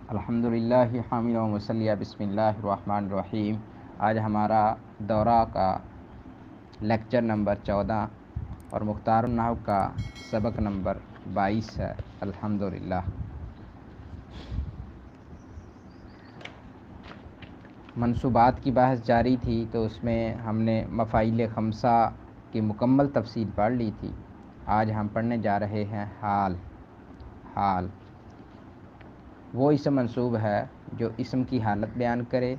الحمدللہ حامد و مصلی بسم اللہ الرحمن الرحیم۔ آج ہمارا دورہ کا لیکچر نمبر 14 اور مختار النحو کا سبق نمبر 22 ہے الحمدللہ۔ منصوبات کی بحث جاری تھی تو اس میں ہم نے مفاعیل خمسہ کی مکمل تفصیل پڑھ لی تھی۔ آج ہم پڑھنے جا رہے ہیں حال۔ وہ اسم منصوب ہے جو اسم کی حالت بیان کرے،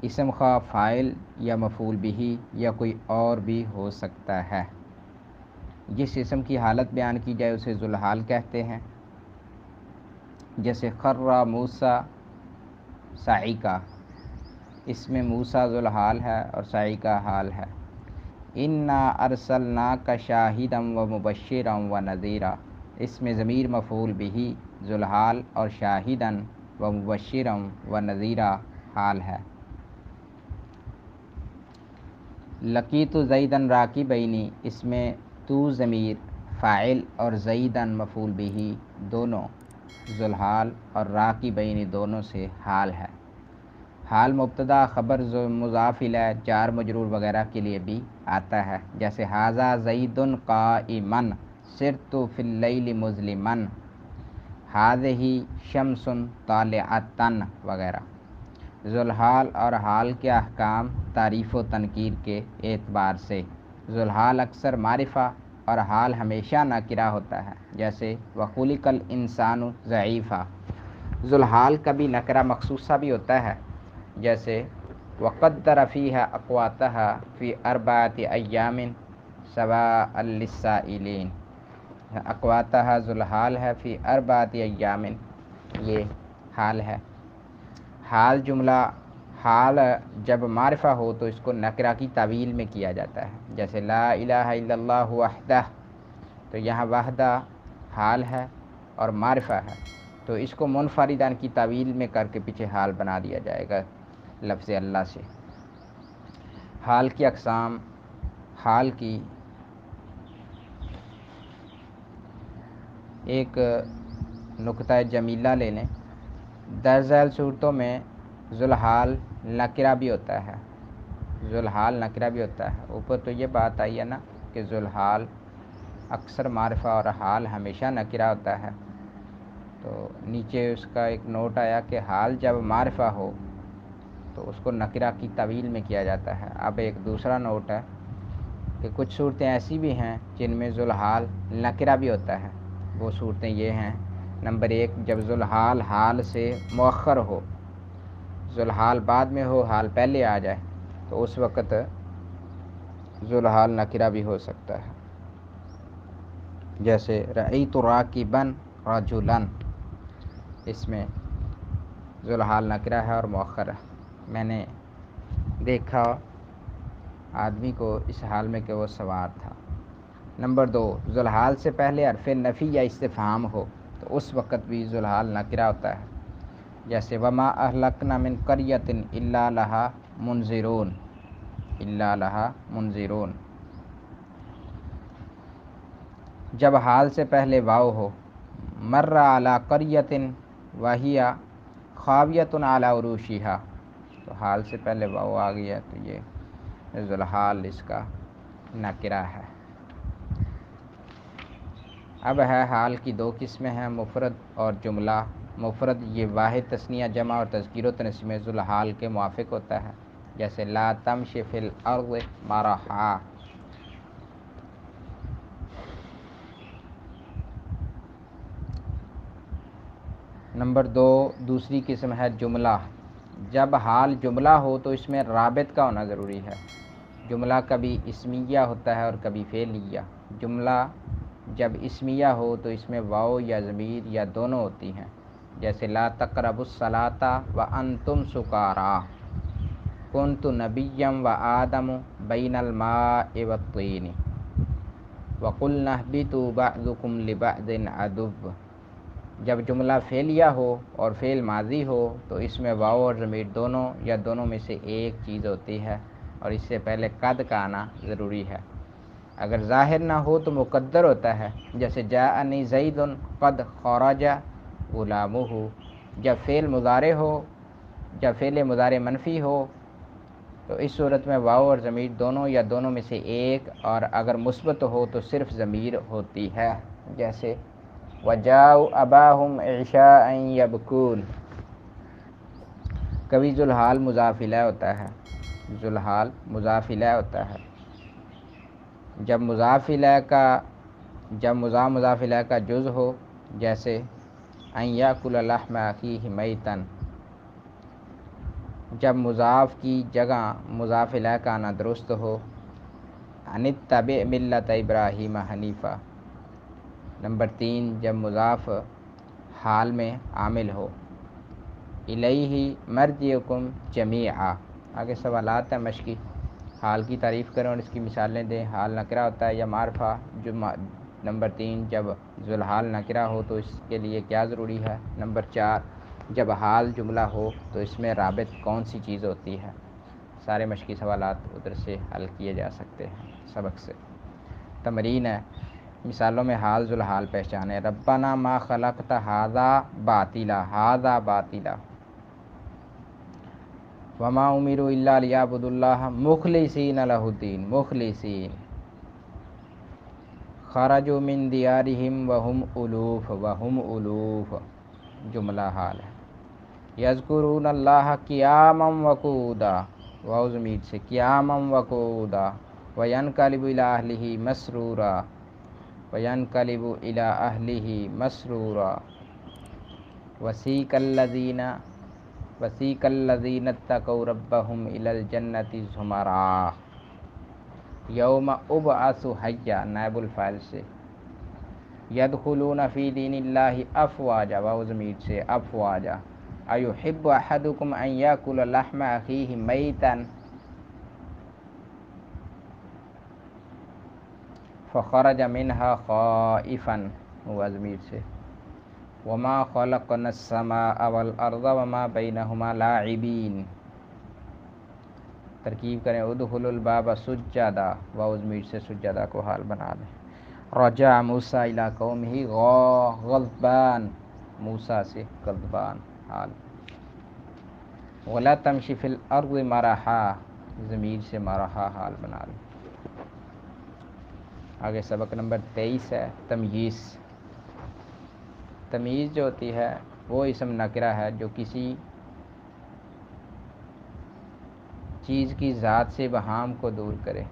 اسم خواہ فاعل یا مفعول بہ یا کوئی اور بھی ہو سکتا ہے۔ جس اسم کی حالت بیان کی جائے اسے ذوالحال کہتے ہیں، جیسے خر موسیٰ صعقہ، اس میں موسیٰ ذوالحال ہے اور صعقہ حال ہے۔ انا ارسلناک شاہدا و مبشرا و نذیرا، اس میں ضمیر مفعول بہ ذوالحال اور شاہدا و مبشرا و نذیرا حال ہے۔ لقیت زیدا راکبین، اس میں تو ضمیر فاعل اور زیدا مفعول بہ دونوں ذوالحال اور راکبین دونوں سے حال ہے۔ حال مبتدا خبر مضاف الیہ جار مجرور وغیرہ کے لیے بھی آتا ہے، جیسے ھذا زید قائما سرت فی اللیل مظلما، ھذہ شمس طالعۃ وغیرہ۔ ذوالحال اور حال کے احکام تعریف و تنکیر کے اعتبار سے، ذوالحال اکثر معرفہ اور حال ہمیشہ نکرہ ہوتا ہے، جیسے وخلق الانسان ضعیفا۔ ذوالحال کبھی نکرہ مخصوصہ بھی ہوتا ہے، جیسے وقدر فیہا اقواتہا فی اربعۃ ایام سواء للسائلین۔ اقواتہا ذوالحال ہے، فی اربعۃ ایام یہ حال ہے۔ حال جب معرفہ ہو تو اس کو نکرہ کی تعویل میں کیا جاتا ہے، جیسے لا الہ الا اللہ وحدہ، تو یہاں وحدہ حال ہے اور معرفہ ہے، تو اس کو منفردان کی تعویل میں کر کے پیچھے حال بنا دیا جائے گا لفظ اللہ سے۔ حال کی اقسام، حال کی ایک نکتہ جمیلہ لے لیں۔ درج ذیل صورتوں میں ذوالحال نکرہ بھی ہوتا ہے، ذوالحال نکرہ بھی ہوتا ہے۔ اوپر تو یہ بات آئی ہے نا کہ ذوالحال اکثر معرفہ اور حال ہمیشہ نکرہ ہوتا ہے، تو نیچے اس کا ایک نوٹ آیا کہ حال جب معرفہ ہو تو اس کو نکرہ کی تعویل میں کیا جاتا ہے۔ اب ایک دوسرا نوٹ ہے کہ کچھ صورتیں ایسی بھی ہیں جن میں ذوالحال نکرہ بھی ہوتا ہے۔ وہ صورتیں یہ ہیں، نمبر 1 جب ذوالحال حال سے مؤخر ہو، ذوالحال بعد میں ہو حال پہلے آ جائے، تو اس وقت ذوالحال نکرہ بھی ہو سکتا ہے، جیسے رأیت راکبا رجلا، اس میں ذوالحال نکرہ ہے اور مؤخر ہے، میں نے دیکھا آدمی کو اس حال میں کہ وہ سوار تھا۔ نمبر 2 ذوالحال سے پہلے حرف نفی یا استفہام ہو تو اس وقت بھی ذوالحال نکرہ ہوتا ہے، جیسے وما اہلکنا من قریۃ الا لہا منذرون، الا لہا منذرون۔ جب حال سے پہلے واو ہو، مر علی قریۃ وہی خاویۃ علی عروشہا، تو حال سے پہلے واو آ گیا تو یہ ذوالحال اس کا نکرہ ہے۔ اب ہے حال کی 2 قسمیں ہیں، مفرد اور جملہ۔ مفرد یہ واحد تثنیہ جمع اور تذکیر و تانیث میں ذوالحال کے موافق ہوتا ہے، جیسے لا تمش فی الارض مرحا۔ نمبر 2 دوسری قسم ہے جملہ۔ جب حال جملہ ہو تو اس میں رابط کا ہونا ضروری ہے۔ جملہ کبھی اسمیہ ہوتا ہے اور کبھی فعلیہ۔ جملہ جب اسمیہ ہو تو اس میں واو یا ضمیر یا دونوں ہوتی ہیں، جیسے لا تقربوا الصلاۃ وانتم سکارا، کنت نبیا وآدم بین الماء والطین، وقلنا اہبطوا بعضکم لبعض عدو۔ جب جملہ فعلیہ ہو اور فعل ماضی ہو تو اس میں واو اور ضمیر دونوں یا دونوں میں سے ایک چیز ہوتی ہے اور اس سے پہلے قد کا آنا ضروری ہے۔ اگر ظاہر نہ ہو تو مقدر ہوتا ہے، جیسے جاءنی زید قد خرج غلامہ، جب فعل مضارع ہو، جب فعل مضارع منفی ہو تو اس صورت میں واو اور ضمیر دونوں یا دونوں میں سے ایک، اور اگر مثبت ہو تو صرف ضمیر ہوتی ہے، جیسے وجاؤ اباہم عشاء یبکون۔ کبھی ذوالحال مضاف الیہ ہوتا ہے، ذوالحال مضاف الیہ ہوتا ہے، جب مضاف الیہ کا جز ہو، جیسے ان یاکل لحم اخیہ میتا، جب مضاف کی جگہ مضاف الیہ کا آنا درست ہو، ان اتبع ملت ابراہیم حنیفہ۔ نمبر 3، جب مضاف حال میں عامل ہو، الیہ مرجعکم جمیعا۔ آگے سوالات ہیں مشقی، حال کی تعریف کریں اور اس کی مثالیں دیں۔ حال نکرہ ہوتا ہے یا معرفہ؟ نمبر 3، جب ذوالحال نکرہ ہو تو اس کے لیے کیا ضروری ہے؟ نمبر 4، جب حال جملہ ہو تو اس میں رابط کون سی چیز ہوتی ہے؟ سارے مشقی سوالات ادھر سے حل کیے جا سکتے ہیں سبق سے۔ تمرین ہے، مثالوں میں حال ذوالحال پہچانے۔ ربنا ما خلقت ھذا باطلا، ھذا باطلا، وما امروا الا لیعبدوا اللہ مخلصین لہ الدین، مخلصین، خرجوا من دیارہم وہم الوف، وہم الوف، جملہ حال ہے۔ یذکرون اللہ قیاما وقعودا، واو ضمیر سے، قیاما وقعودا، وینقلب الی اہلہ مسرورا، وینقلب الی اہلہ مسرورا، وسیق الذین اتقوا ربهم الی الجنۃ زمرا، یوم ابعث حیا، نائب الفاعل سے، یدخلون فی دین اللہ افواجا، واو ضمیر سے، افواجا، ایحب احدکم ان یاکل لحم اخیہ میتا فخرج منها خائفا، ہوا ضمیر سے، وما خلقنا السماء والارض وما بینہما لاعبین۔ ترکیب کریں، ادخلوا الباب سجدا، واو ضمیر سے سجدہ کو حال بنا دیں۔ رجع موسیٰ الی قومہ غضبان، موسیٰ سے غضبان حال۔ ولا تمشی فی الارض مرحا، ضمیر سے مرحا حال بنا دیں۔ آگے سبق نمبر 23 ہے، تمییز۔ تمییز جو ہوتی ہے وہ اسم نکرہ ہے جو کسی چیز کی ذات سے ابہام کو دور کرے،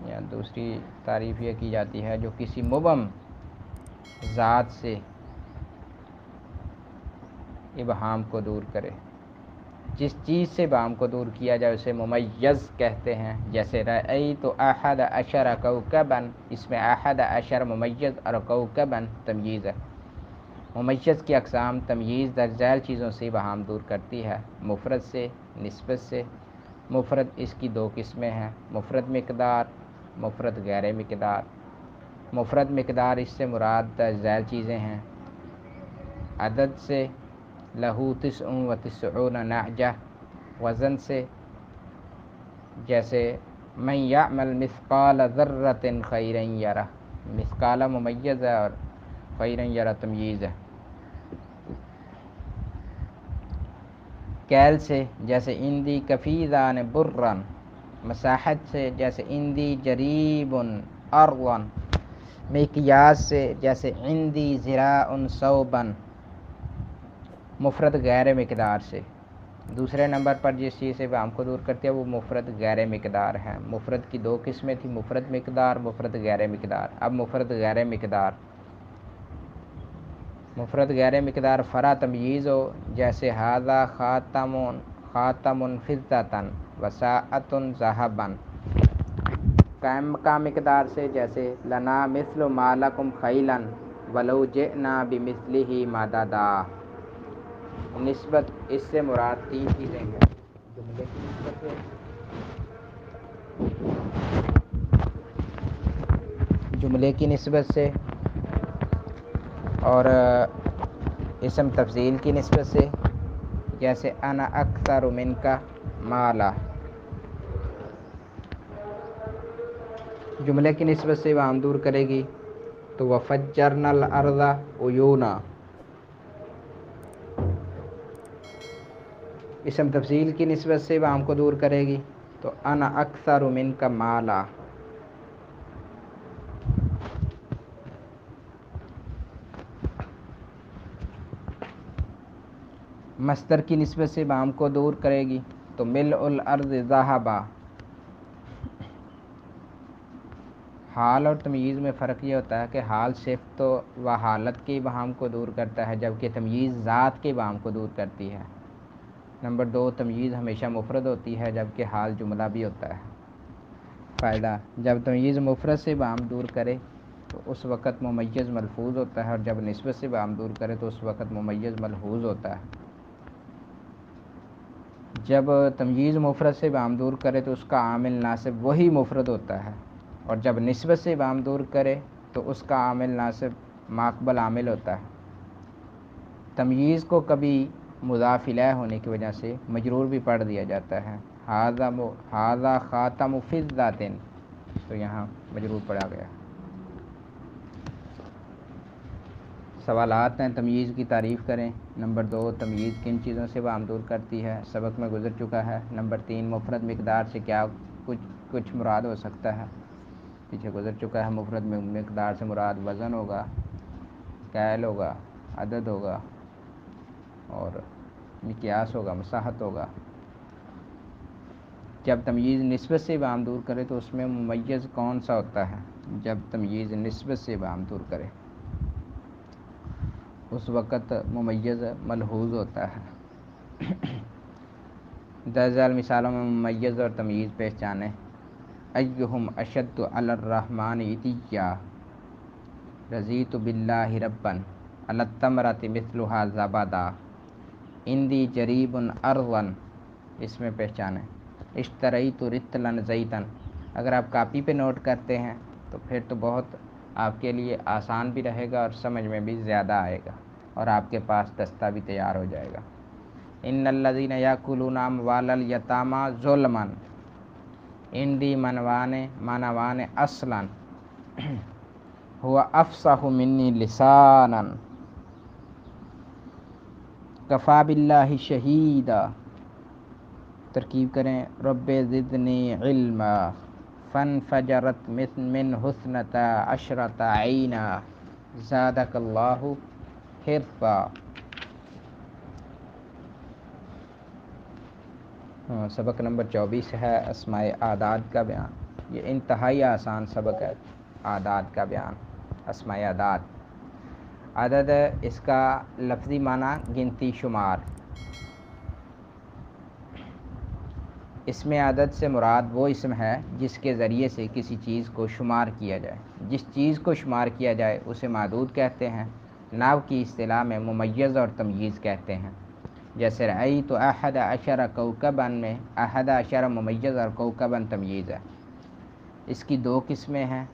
یا دوسری تعریف یہ کی جاتی ہے جو کسی مبہم ذات سے ابہام کو دور کرے۔ جس چیز سے ابہام کو دور کیا جائے اسے ممیز کہتے ہیں، جیسے رأیت احد عشر کوکبا، اس میں احد عشر ممیز اور کوکبا تمییز ہے۔ ممیز کی اقسام، تمییز درج ذیل چیزوں سے ابہام دور کرتی ہے، مفرد سے، نسبت سے۔ مفرد اس کی 2 قسمیں ہیں، مفرد مقدار، مفرد غیر مقدار۔ مفرد مقدار اس سے مراد درج ذیل چیزیں ہیں، عدد سے لہو 99 نعجہ، وزن سے جیسے من یعمل مثقال ذرۃ خیرا یرہ، مثقال ممیز ہے اور خیرا یرہ تمییز ہے۔ کیل سے جیسے اندی کفیزان برن، مساحت سے جیسے اندی جریب ارضا، مقیاس سے جیسے عندی ذراع ثوبا۔ مفرد غیر مقدار سے دوسرے نمبر پر جس چیز سے ابہام کو دور کرتی ہے وہ مفرد غیر مقدار ہے۔ مفرد کی 2 قسمیں تھیں، مفرد مقدار، مفرد غیر مقدار۔ اب مفرد غیر مقدار، مفرد غیر مقدار فرع تمییز ہو، جیسے ھذا خاتم فضۃ وساعۃ ذھبا۔ قائم مقام مقدار سے جیسے لنا مثل ما لکم خیلا ولو جئنا بمثلہ مددا۔ نسبت اس سے مراد 3 چیزیں ہیں، جملے کی نسبت سے، جملے کی نسبت سے اور اسم تفضیل کی نسبت سے، جیسے انا اکثر منک مالا۔ جملے کی نسبت سے ابہام دور کرے گی تو وفجرنا الارض عیونا۔ اسم تفضیل کی نسبت سے ابہام کو دور کرے گی تو انا اکثر منک مالا، مصدر کی نسبت سے ابہام کو دور کرے گی تو ملء الارض ذہبا۔ حال اور تمییز میں فرق یہ ہوتا ہے کہ حال صفت و حالت کے ابہام کو دور کرتا ہے جبکہ تمییز ذات کے ابہام کو دور کرتی ہے۔ نمبر 2، تمییز ہمیشہ مفرد ہوتی ہے جبکہ حال جملہ بھی ہوتا ہے۔ فائدہ، جب تمییز مفرد سے ابہام دور کرے تو اس وقت ممیز ملفوظ ہوتا ہے، اور جب نسبت سے ابہام دور کرے تو اس وقت ممیز ملحوظ ہوتا ہے۔ جب تمییز مفرد سے ابہام دور کرے تو اس کا عامل ناصب وہی مفرد ہوتا ہے، اور جب نسبت سے ابہام دور کرے تو اس کا عامل ناصب ماقبل عامل ہوتا ہے۔ تمییز کو کبھی مضاف الیہ ہونے کی وجہ سے مجرور بھی پڑھ دیا جاتا ہے، ھذا خاتم فضۃ، تو یہاں مجرور پڑھا گیا۔ سوالات ہیں، تمییز کی تعریف کریں۔ نمبر 2، تمییز کن چیزوں سے ابہام دور کرتی ہے؟ سبق میں گزر چکا ہے۔ نمبر 3، مفرد مقدار سے کیا کچھ مراد ہو سکتا ہے؟ پیچھے گزر چکا ہے۔ مفرد مقدار سے مراد وزن ہوگا، کیل ہوگا، عدد ہوگا، اور مقیاس ہوگا، مساحت ہوگا۔ جب تمییز نسبت سے ابہام دور کرے تو اس میں ممیز کون سا ہوتا ہے؟ جب تمییز نسبت سے ابہام دور کرے اس وقت ممیز ملحوظ ہوتا ہے۔ درج ذیل مثالوں میں ممیز اور تمییز پہچانیں۔ ایہم اشد علی الرحمن عتیا، رضیت باللہ ربا، علی التمرۃ مثلھا زبدا، عندی جریب ارضا، اس میں پہچانیں۔ اشتریت رطلا زیتا، اگر آپ کاپی پہ نوٹ کرتے ہیں تو پھر تو بہت آپ کے لیے آسان بھی رہے گا اور سمجھ میں بھی زیادہ آئے گا، اور آپ کے پاس دستہ بھی تیار ہو جائے گا۔ ان الذین یاکلون اموال الیتامی ظلما، عندی منوان اصلا، هو افصح منی لسانا، کفی باللہ شہیدا۔ ترکیب کریں۔ رب زدنی علما، فانفجرت منہ اثنتا عشرۃ عینا، زادک اللہ حرفا۔ سبق نمبر 24 ہے اسماء اعداد کا بیان۔ یہ انتہائی آسان سبق ہے، اعداد کا بیان، اسماء اعداد۔ عدد اس کا لفظی معنی گنتی، شمار۔ اسم عدد سے مراد وہ اسم ہے جس کے ذریعے سے کسی چیز کو شمار کیا جائے۔ جس چیز کو شمار کیا جائے اسے معدود کہتے ہیں۔ نحو کی اصطلاح میں ممیز اور تمییز کہتے ہیں۔ جیسے رأیت احد عشر کوکبا میں احد عشر ممیز اور کوکبا تمییز ہے۔ اس کی دو قسمیں ہیں،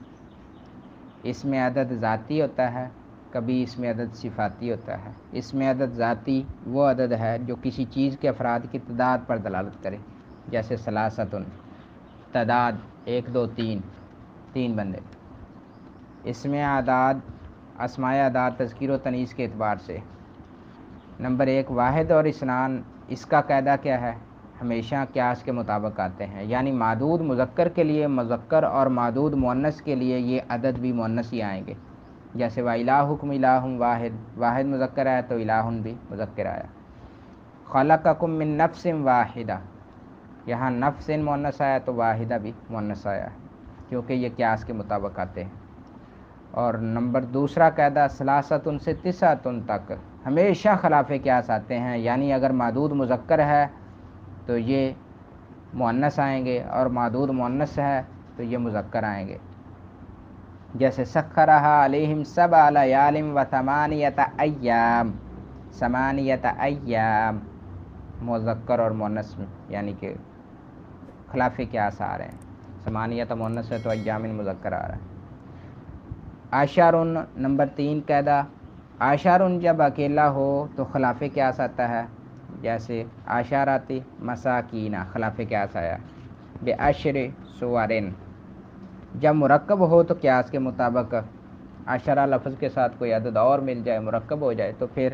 اسم عدد ذاتی ہوتا ہے، کبھی اسم عدد صفاتی ہوتا ہے۔ اسم عدد ذاتی وہ عدد ہے جو کسی چیز کے افراد کی تعداد پر دلالت کرے، جیسے ثلاثۃ، تعداد 1 2 3، 3 بندے۔ اسم اعداد، اسماء اعداد تذکیر و تانیث کے اعتبار سے۔ نمبر 1، واحد اور اثنان، اس کا قاعدہ کیا ہے؟ ہمیشہ قیاس کے مطابق آتے ہیں، یعنی معدود مذکر کے لیے مذکر اور معدود مؤنث کے لیے یہ عدد بھی مؤنث ہی آئیں گے۔ جیسے وَإِلَٰهُكُمْ إِلَٰهٌ واحد، واحد مذکر آیا تو الٰہٌ بھی مذکر آیا۔ خَلَقَكُم مِّن نَفْسٍ وَاحِدَةٍ، یہاں نفس مؤنث آیا تو واحدہ بھی مؤنث آیا ہے، کیونکہ یہ قیاس کے مطابق آتے ہیں۔ اور نمبر دوسرا قاعدہ ثلاثۃ سے تسعۃ تک ہمیشہ خلاف قیاس آتے ہیں، یعنی اگر معدود مذکر ہے تو یہ مؤنث آئیں گے، اور معدود مؤنث ہے تو یہ مذکر آئیں گے۔ جیسے سخرھا علیہم 7 لیال و8 ایام، 8 ایام مذکر اور مؤنث یعنی کہ خلاف قیاس آ رہے ہیں، 8 مؤنث ہے تو ایام مذکر آ رہا ہے۔ عشرٌ، نمبر 3 قاعدہ، عشرٌ جب اکیلا ہو تو خلاف قیاس آتا ہے، جیسے عشرۃ مساکین، خلاف قیاس آیا۔ بعشر سور، جب مرکب ہو تو قیاس کے مطابق عشرہ لفظ کے ساتھ کوئی عدد اور مل جائے، مرکب ہو جائے تو پھر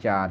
4,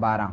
12,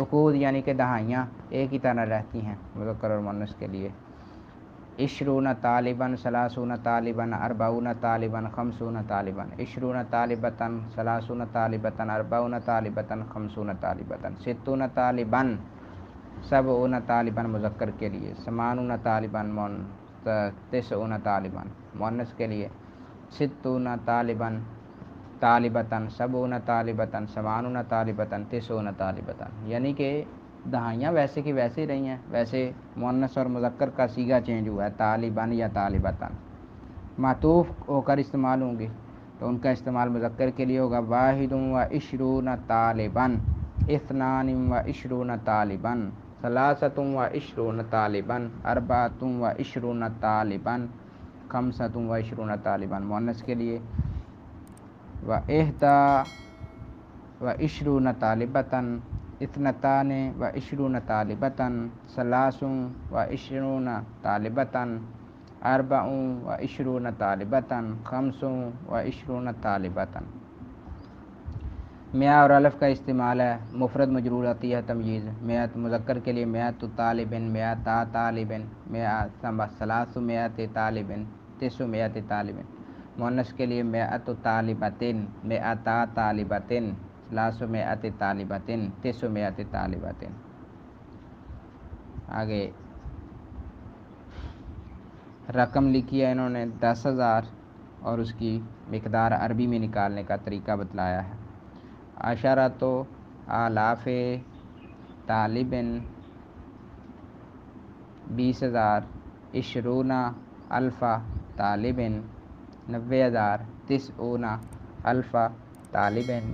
عقود یعنی کہ دہائیاں ایک ہی طرح رہتی ہیں مذکر اور مؤنث کے لیے. عشرون طالباً ثلاثون طالباً اربعون طالباً خمسون طالباً. عشرون طالبتاً ثلاثون طالبتاً اربعون طالبتاً خمسون طالبتاً. ستون طالباً سبعون طالباً مذکر کے لیے. ثمانون طالباً تسعون طالباً مؤنث کے لیے. ستون طالباً طالبتاً سبعون طالبتاً ثمانون طالبتاً تسعون طالبتاً. یعنی کہ دہائیاں ویسے کی ویسے رہی ہیں، ویسے مؤنث اور مذکر کا صیغہ چینج ہوا ہے، طالباً یا طالبتاً. معطوف ہو کر استعمال ہوں گے تو ان کا استعمال مذکر کے لیے ہوگا. واحد و عشرون طالباً، اثنان و عشرون طالباً، ثلاثۃ و عشرون طالباً، اربعۃ و عشرون طالباً، خمسۃ و عشرون طالباً مؤنث کے لیے. و احدی و عشرون طالبتاً، اثنتان و عشرون طالبتاً، ثلاث و عشرون طالبتاً، اربع و عشرون طالبتاً، خمس و عشرون طالبتاً. میاں اور الف کا استعمال ہے، مفرد مجرور آتی ہے تمییز. میات مذکر کے لیے میات طالبن، میاتا طالبن، ثلاث میات طالبن، تسع میات طالبن. مؤنث کے لیے میات طالبتن، میاتا طالبتن، ثلاث میات طالبتن، تسع میات طالبتن. آگے رقم لکھی ہے انہوں نے 10,000 اور اس کی مقدار عربی میں نکالنے کا طریقہ بتلایا ہے. عشرۃ آلاف طالبن 20,000، عشرون الف طالبن 90,000، تسعون الف طالبن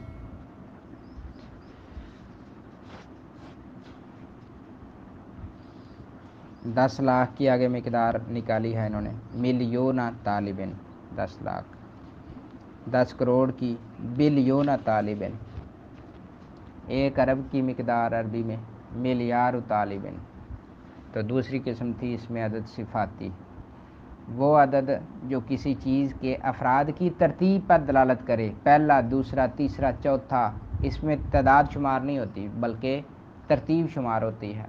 10 لاکھ کی آگے مقدار نکالی ہے انہوں نے. ملیون طالبن 10 لاکھ. 10 کروڑ کی بلیون طالبن. 1 ارب کی مقدار عربی میں ملیار طالبن. تو دوسری قسم تھی اس میں عدد صفاتی، وہ عدد جو کسی چیز کے افراد کی ترتیب پر دلالت کرے، پہلا دوسرا تیسرا چوتھا. اس میں تعداد شمار نہیں ہوتی بلکہ ترتیب شمار ہوتی ہے.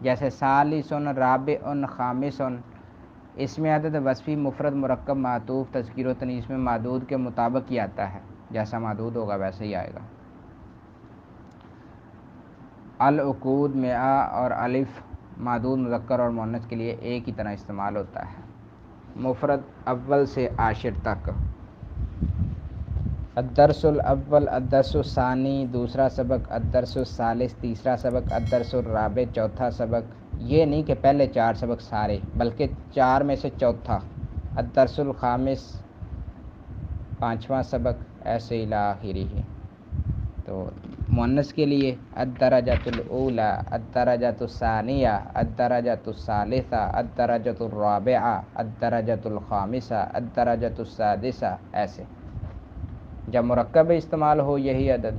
جیسے ثالثن رابعن خامسن، اس میں عدد وصفی مفرد مرکب معطوف تذکیر و تنیث میں معدود کے مطابق ہی آتا ہے، جیسا معدود ہوگا ویسے ہی آئے گا. العقود مئہ اور الف معدود مذکر اور مؤنث کے لیے ایک ہی طرح استعمال ہوتا ہے، مفرد اول سے عاشر تک. الدرس الاول، الدرس الثانی دوسرا سبق، الدرس الثالث تیسرا سبق، الدرس الرابع چوتھا سبق. یہ نہیں کہ پہلے 4 سبق سارے بلکہ 4 میں سے چوتھا. الدرس الخامس 5واں سبق، ایسے الی آخرہ. تو مؤنث کے لیے الدرجۃ الاولی، الدرجۃ الثانیہ، الدرجۃ الثالثہ، الدرجۃ الرابعہ، الدرجۃ الخامسہ، الدرجۃ السادسہ. ایسے جب مرکب استعمال ہو یہی عدد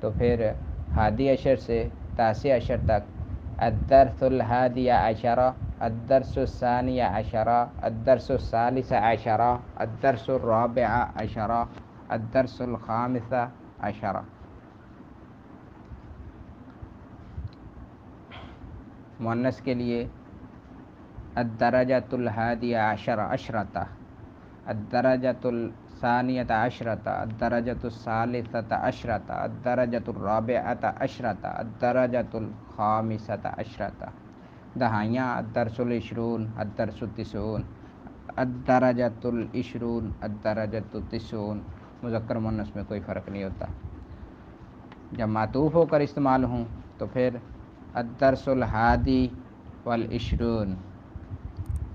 تو پھر ہادی عشر سے تاسع عشر تک. الدرس الحادی عشرہ، الدرس الثانی عشرہ، الدرس الثالث عشرہ، الدرس الرابع عشرہ، الدرس الخامس عشرہ. مؤنث کے لیے الدرجۃ الحادی عشرہ عشرۃ، الدرجۃ الثانیۃ عشرۃ، الدرجۃ الثالثۃ عشرۃ، الدرجۃ الرابعۃ عشرۃ، الدرجۃ الخامسۃ عشرۃ. دہائیاں الدرس العشرون، الدرس التسعون، الدرجۃ العشرون، الدرجۃ التسعون. مذکر مؤنث میں کوئی فرق نہیں ہوتا. جب معطوف ہو کر استعمال ہوں تو پھر الدرس الحادی والعشرون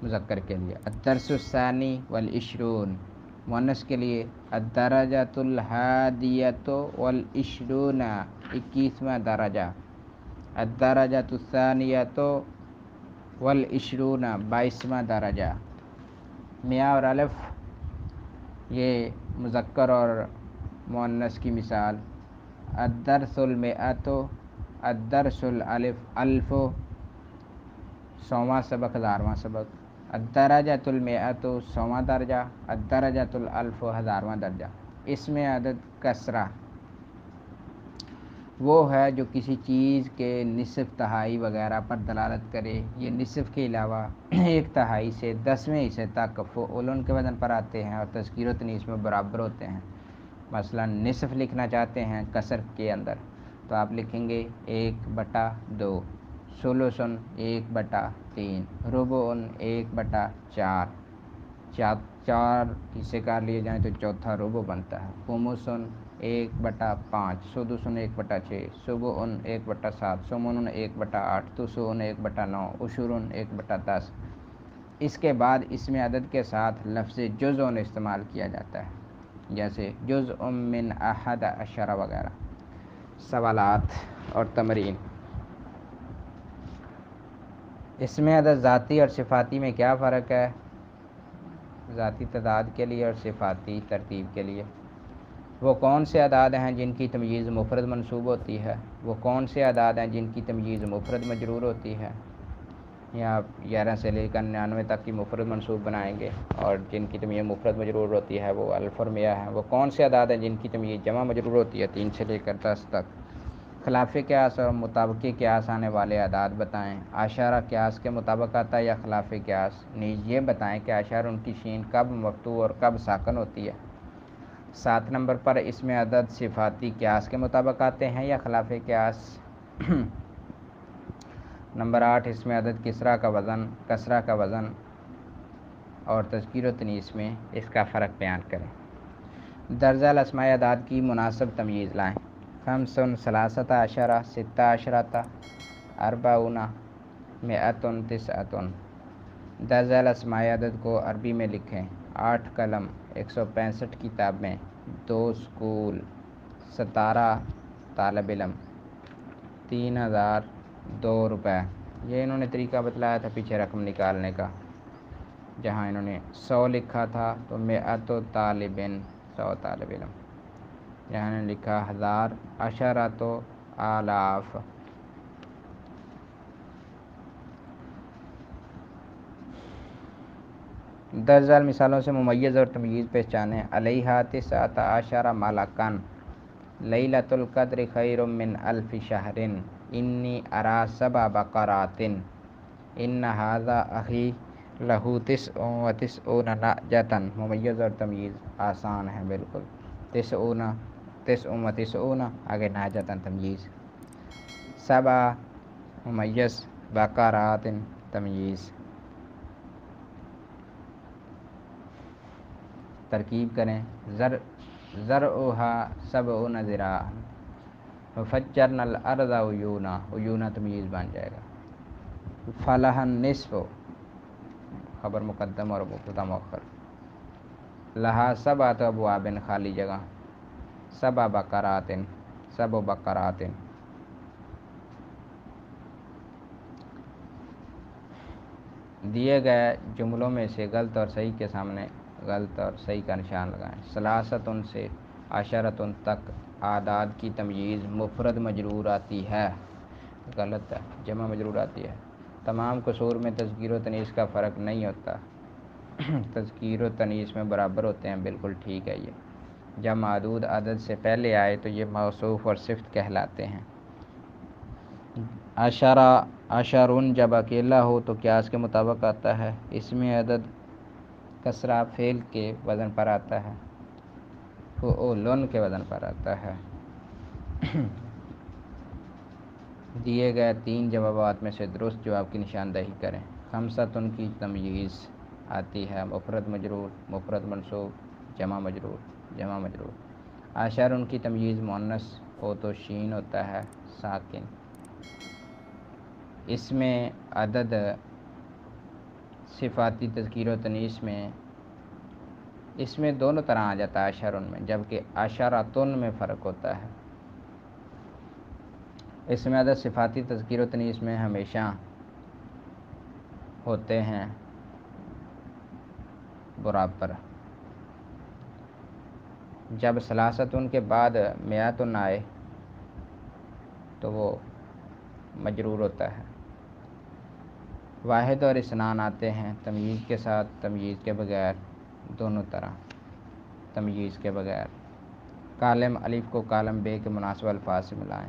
مذکر کے لیے، الدرس الثانی والعشرون. مؤنث کے لیے الدرجۃ الحادیۃ والعشرون 21واں درجہ، الدرجۃ الثانیۃ والعشرون 22واں درجہ. میاں اور الف یہ مذکر اور مؤنث کی مثال. الدرس المئۃ، الدرس الالف الف 100واں سبق 1000واں سبق. الدرجۃ المئۃ 100واں درجہ، الدرجۃ الالف 1000واں درجہ. اس میں عدد کسرہ. وہ ہے جو کسی چیز کے نصف تہائی وغیرہ پر دلالت کرے. یہ نصف کے علاوہ ایک تہائی سے 10ویں حصے تک فعول کے وزن پر آتے ہیں اور تذکیر و تنیث میں برابر ہوتے ہیں. مثلا نصف لکھنا چاہتے ہیں کسر کے اندر تو آپ لکھیں گے 1/2، ثلث 1/3، ربع 1/4، چار حصے کر لیے جائیں تو چوتھا ربع بنتا ہے. خمس 1/5، سدس 1/6، سبع 1/7، ثمن 1/8، تسع 1/9، عشر 1/10. اس کے بعد اس میں عدد کے ساتھ لفظ جزء استعمال کیا جاتا ہے، جیسے جزء من 11 وغیرہ. سوالات اور تمرین. اس میں عدد ذاتی اور صفاتی میں کیا فرق ہے؟ ذاتی تعداد کے لیے اور صفاتی ترتیب کے لیے. وہ کون سے اعداد ہیں جن کی تمییز مفرد منصوب ہوتی ہے؟ وہ کون سے اعداد ہیں جن کی تمییز مفرد مجرور ہوتی ہے؟ یہاں 11 سے لے کر 99 تک کی مفرد منصوب بنائیں گے اور جن کی تمییز مفرد مجرور ہوتی ہے وہ الف اور میا ہے. وہ کون سے اعداد ہیں جن کی تمییز جمع مجرور ہوتی ہے؟ 3 سے لے کر 10 تک. خلاف قیاس اور مطابق قیاس آنے والے اعداد بتائیں. عشرہ قیاس کے مطابق آتا ہے یا خلاف قیاس؟ نیز یہ بتائیں کہ عشر ان کی شین کب مفتوح اور کب ساکن ہوتی ہے. 7 نمبر پر اس میں عدد صفاتی قیاس کے مطابق آتے ہیں یا خلاف قیاس؟ نمبر 8 اس میں عدد کسرہ کا وزن اور تذکیر و تنیث میں اس کا فرق بیان کریں. درجہ الاسماء اعداد کی مناسب تمییز لائیں. 5 13 16 40 100 درجہ الاسماء عدد کو عربی میں لکھیں. 8 قلم، 165 کتابیں، 2 اسکول، 17 طالب علم، 3002 روپے. یہ انہوں نے طریقہ بتلایا تھا پیچھے رقم نکالنے کا. جہاں انہوں نے 100 لکھا تھا تو 100 طالبین 100 طالب علم. یہاں نے لکھا 1000 عشرۃ آلاف. درجہ مثالوں سے ممیز اور تمییز پہچانیں. علیہا 19 ملکن، لیلۃ القدر خیر من الف شہر، انی ارا 7 بقرات، ان ھذا اخی لہ 99 نعجۃ. ممیز اور تمییز آسان ہے بالکل. 99 آگے نعجۃ تمییز. 7 ممیز، بقرات تمییز. ترکیب کریں. زرعها 70 ذراعا، وفجرنا الارض عیونا. عیونا تمییز بن جائے گا. فلح النصف خبر مقدم اور مبتدا مؤخر. لہا 7 ابواب خالی جگہ. 7 بقرات 7 بقرات. دیے گئے جملوں میں سے غلط اور صحیح کے سامنے غلط اور صحیح کا نشان لگائیں. ثلاثۃ سے عشرۃ تک اعداد کی تمییز مفرد مجرور آتی ہے. غلط ہے، جمع مجرور آتی ہے. تمام قصور میں تذکیر و تنیث کا فرق نہیں ہوتا. تذکیر و تنیث میں برابر ہوتے ہیں. بالکل ٹھیک ہے. یہ جب معدود عدد سے پہلے آئے تو یہ موصوف اور صفت کہلاتے ہیں. عشرون جب اکیلا ہو تو قیاس کے مطابق آتا ہے. اس میں عدد کسرہ فعل کے وزن پر آتا ہے، فعولن کے وزن پر آتا ہے. دیے گئے 3 جوابات میں سے درست جواب کی نشاندہی کریں. خمسۃ کی تمییز آتی ہے مفرد مجرور، مفرد منصوب، جمع مجرور، جمع مجرور. عشر ان کی تمییز مؤنث ہو تو شین ہوتا ہے ساکن. اس میں عدد صفاتی تذکیر و تنیث میں اس میں دونوں طرح آ جاتا ہے عشرن میں، جبکہ عشرۃن میں فرق ہوتا ہے. اس میں عدد صفاتی تذکیر و تنیث میں ہمیشہ ہوتے ہیں برابر. جب ثلاثتن کے بعد میاتن آئے تو وہ مجرور ہوتا ہے. واحد اور اثنان آتے ہیں تمییز کے ساتھ، تمییز کے بغیر، دونوں طرح تمییز کے بغیر. کالم الف کو کالم بے کے مناسب الفاظ سے ملائیں.